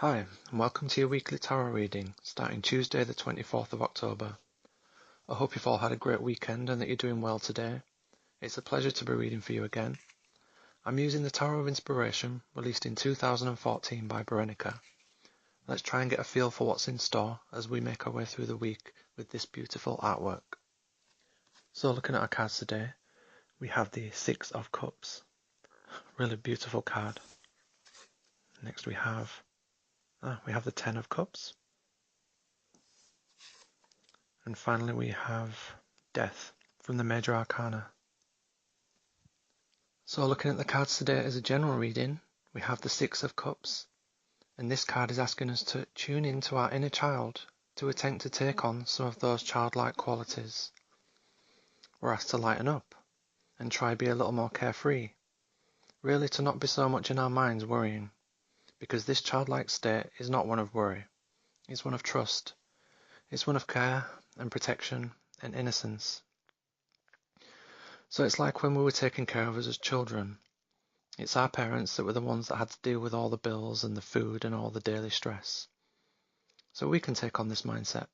Hi, and welcome to your weekly tarot reading, starting Tuesday the 24th of October. I hope you've all had a great weekend and that you're doing well today. It's a pleasure to be reading for you again. I'm using the Tarot of Inspiration, released in 2014 by Berenica. Let's try and get a feel for what's in store as we make our way through the week with this beautiful artwork. So looking at our cards today, we have the Six of Cups. Really beautiful card. Next we have the Ten of Cups. And finally we have Death from the Major Arcana. So looking at the cards today as a general reading, we have the Six of Cups. And this card is asking us to tune into our inner child, to attempt to take on some of those childlike qualities. We're asked to lighten up and try be a little more carefree. Really to not be so much in our minds worrying, because this childlike state is not one of worry. It's one of trust. It's one of care and protection and innocence. So it's like when we were taken care of as children. It's our parents that were the ones that had to deal with all the bills and the food and all the daily stress. So we can take on this mindset.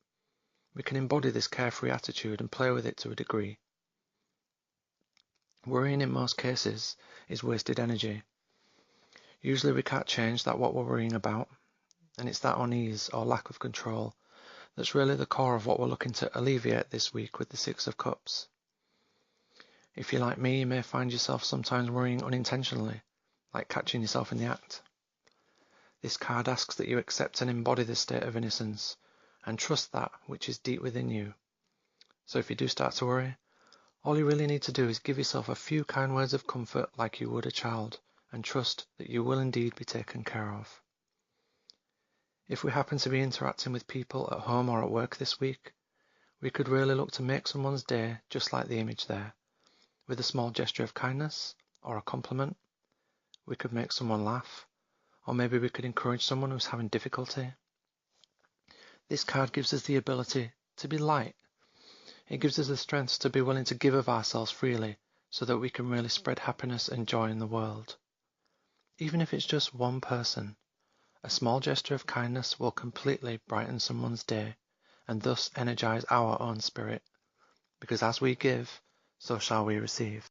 We can embody this carefree attitude and play with it to a degree. Worrying in most cases is wasted energy. Usually we can't change that what we're worrying about, and it's that unease or lack of control that's really the core of what we're looking to alleviate this week with the Six of Cups. If you're like me, you may find yourself sometimes worrying unintentionally, like catching yourself in the act. This card asks that you accept and embody this state of innocence and trust that which is deep within you. So if you do start to worry, all you really need to do is give yourself a few kind words of comfort like you would a child and trust that you will indeed be taken care of. If we happen to be interacting with people at home or at work this week, we could really look to make someone's day just like the image there. With a small gesture of kindness or a compliment, we could make someone laugh, or maybe we could encourage someone who's having difficulty. This card gives us the ability to be light. It gives us the strength to be willing to give of ourselves freely so that we can really spread happiness and joy in the world. Even if it's just one person, a small gesture of kindness will completely brighten someone's day and thus energize our own spirit, because as we give, so shall we receive.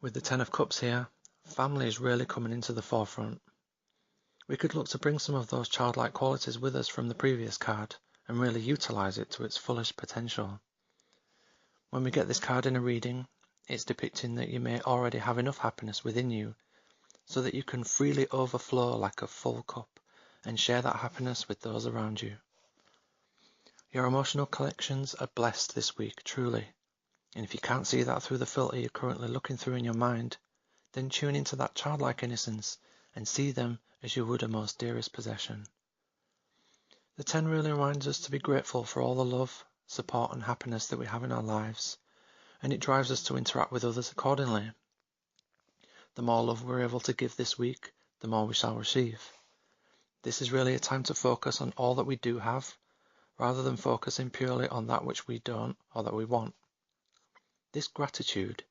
With the Ten of Cups here, family is really coming into the forefront. We could look to bring some of those childlike qualities with us from the previous card and really utilize it to its fullest potential. When we get this card in a reading, it's depicting that you may already have enough happiness within you so that you can freely overflow like a full cup and share that happiness with those around you. Your emotional collections are blessed this week, truly. And if you can't see that through the filter you're currently looking through in your mind, then tune into that childlike innocence and see them as you would a most dearest possession. The 10 really reminds us to be grateful for all the love, support and happiness that we have in our lives, and it drives us to interact with others accordingly. The more love we're able to give this week, the more we shall receive. This is really a time to focus on all that we do have, rather than focusing purely on that which we don't or that we want. This gratitude,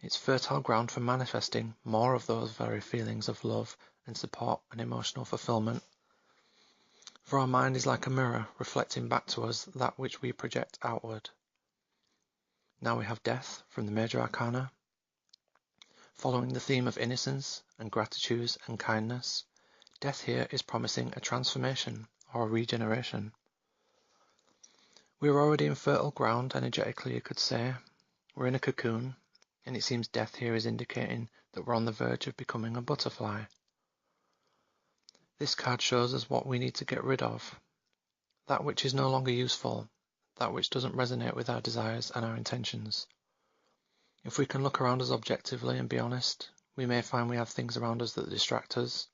it's fertile ground for manifesting more of those very feelings of love and support and emotional fulfillment. For our mind is like a mirror reflecting back to us that which we project outward. Now we have Death from the Major Arcana. Following the theme of innocence and gratitude and kindness, Death here is promising a transformation or a regeneration. We are already in fertile ground energetically, you could say. We're in a cocoon, and it seems Death here is indicating that we're on the verge of becoming a butterfly. This card shows us what we need to get rid of, that which is no longer useful, that which doesn't resonate with our desires and our intentions. If we can look around us objectively and be honest, we may find we have things around us that distract us,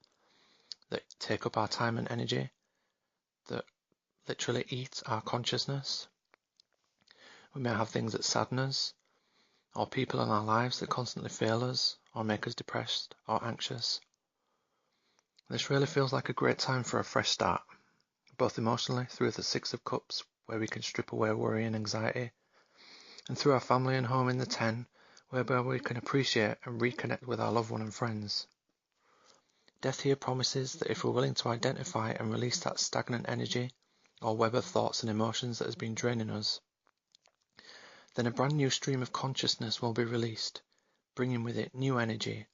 that take up our time and energy, that literally eat our consciousness. We may have things that sadden us, or people in our lives that constantly fail us, or make us depressed or anxious. This really feels like a great time for a fresh start, both emotionally through the Six of Cups, where we can strip away worry and anxiety, and through our family and home in the 10, whereby we can appreciate and reconnect with our loved one and friends. Death here promises that if we're willing to identify and release that stagnant energy or web of thoughts and emotions that has been draining us, then a brand new stream of consciousness will be released, bringing with it new energy,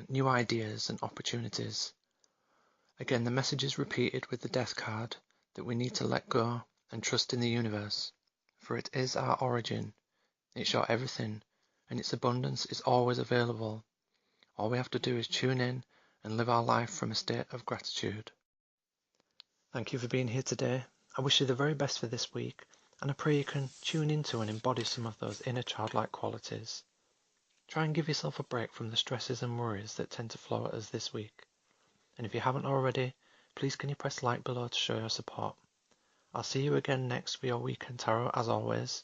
new ideas and opportunities. Again, the message is repeated with the Death card that we need to let go and trust in the universe, for it is our origin, it's your everything, and its abundance is always available. All we have to do is tune in and live our life from a state of gratitude. Thank you for being here today. I wish you the very best for this week, and I pray you can tune into and embody some of those inner childlike qualities. Try and give yourself a break from the stresses and worries that tend to flow at us this week. And if you haven't already, please can you press like below to show your support. I'll see you again next for your weekend tarot as always.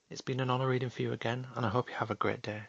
It's been an honour reading for you again, and I hope you have a great day.